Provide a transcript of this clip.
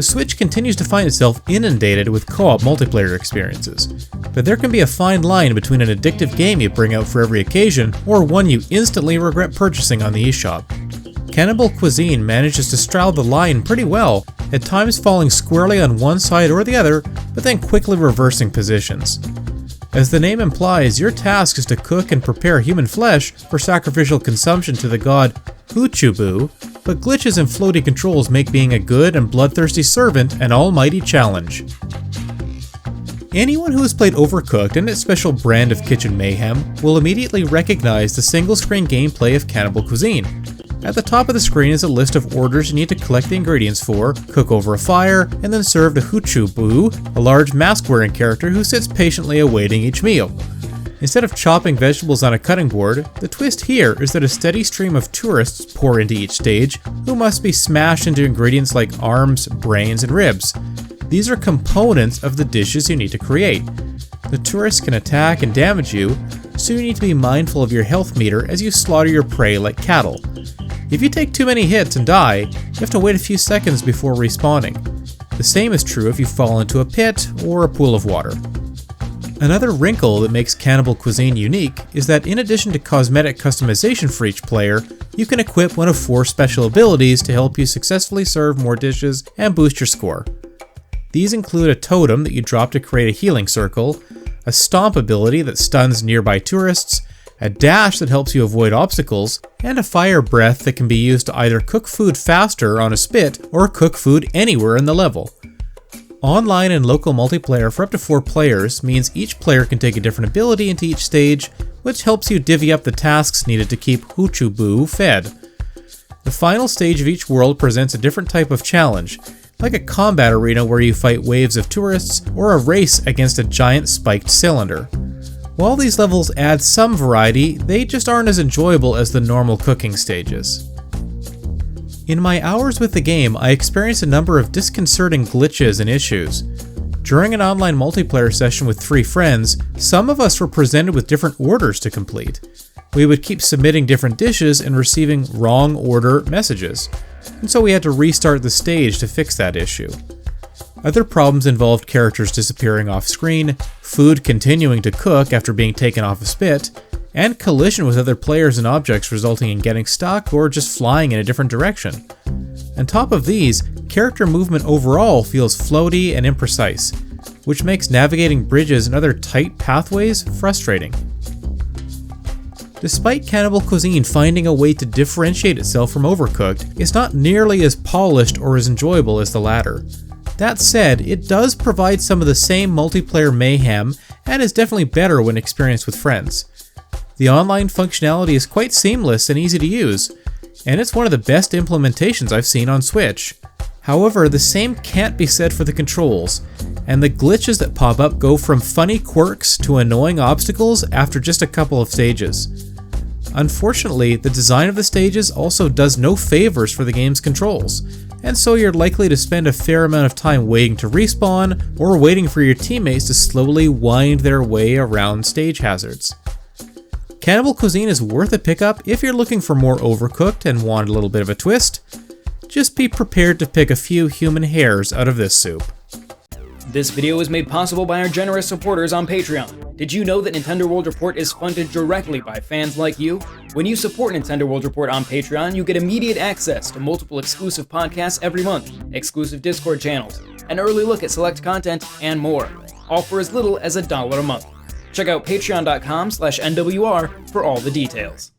The Switch continues to find itself inundated with co-op multiplayer experiences, but there can be a fine line between an addictive game you bring out for every occasion or one you instantly regret purchasing on the eShop. Cannibal Cuisine manages to straddle the line pretty well, at times falling squarely on one side or the other, but then quickly reversing positions. As the name implies, your task is to cook and prepare human flesh for sacrificial consumption to the god Huchubu, but glitches and floaty controls make being a good and bloodthirsty servant an almighty challenge. Anyone who has played Overcooked and its special brand of kitchen mayhem will immediately recognize the single-screen gameplay of Cannibal Cuisine. At the top of the screen is a list of orders you need to collect the ingredients for, cook over a fire, and then serve to Huchubu, a large mask-wearing character who sits patiently awaiting each meal. Instead of chopping vegetables on a cutting board, the twist here is that a steady stream of tourists pour into each stage, who must be smashed into ingredients like arms, brains, and ribs. These are components of the dishes you need to create. The tourists can attack and damage you, so you need to be mindful of your health meter as you slaughter your prey like cattle. If you take too many hits and die, you have to wait a few seconds before respawning. The same is true if you fall into a pit or a pool of water. Another wrinkle that makes Cannibal Cuisine unique is that in addition to cosmetic customization for each player, you can equip one of 4 special abilities to help you successfully serve more dishes and boost your score. These include a totem that you drop to create a healing circle, a stomp ability that stuns nearby tourists, a dash that helps you avoid obstacles, and a fire breath that can be used to either cook food faster on a spit or cook food anywhere in the level. Online and local multiplayer for up to 4 players means each player can take a different ability into each stage, which helps you divvy up the tasks needed to keep Huchubu fed. The final stage of each world presents a different type of challenge, like a combat arena where you fight waves of tourists or a race against a giant spiked cylinder. While these levels add some variety, they just aren't as enjoyable as the normal cooking stages. In my hours with the game, I experienced a number of disconcerting glitches and issues. During an online multiplayer session with 3 friends, some of us were presented with different orders to complete. We would keep submitting different dishes and receiving wrong order messages, and so we had to restart the stage to fix that issue. Other problems involved characters disappearing off screen, food continuing to cook after being taken off a spit, and collision with other players and objects resulting in getting stuck or just flying in a different direction. On top of these, character movement overall feels floaty and imprecise, which makes navigating bridges and other tight pathways frustrating. Despite Cannibal Cuisine finding a way to differentiate itself from Overcooked, it's not nearly as polished or as enjoyable as the latter. That said, it does provide some of the same multiplayer mayhem and is definitely better when experienced with friends. The online functionality is quite seamless and easy to use, and it's one of the best implementations I've seen on Switch. However, the same can't be said for the controls, and the glitches that pop up go from funny quirks to annoying obstacles after just a couple of stages. Unfortunately, the design of the stages also does no favors for the game's controls, and so you're likely to spend a fair amount of time waiting to respawn or waiting for your teammates to slowly wind their way around stage hazards. Cannibal Cuisine is worth a pickup if you're looking for more Overcooked and want a little bit of a twist. Just be prepared to pick a few human hairs out of this soup. This video was made possible by our generous supporters on Patreon. Did you know that Nintendo World Report is funded directly by fans like you? When you support Nintendo World Report on Patreon, you get immediate access to multiple exclusive podcasts every month, exclusive Discord channels, an early look at select content, and more, all for as little as $1 a month. Check out patreon.com/NWR for all the details.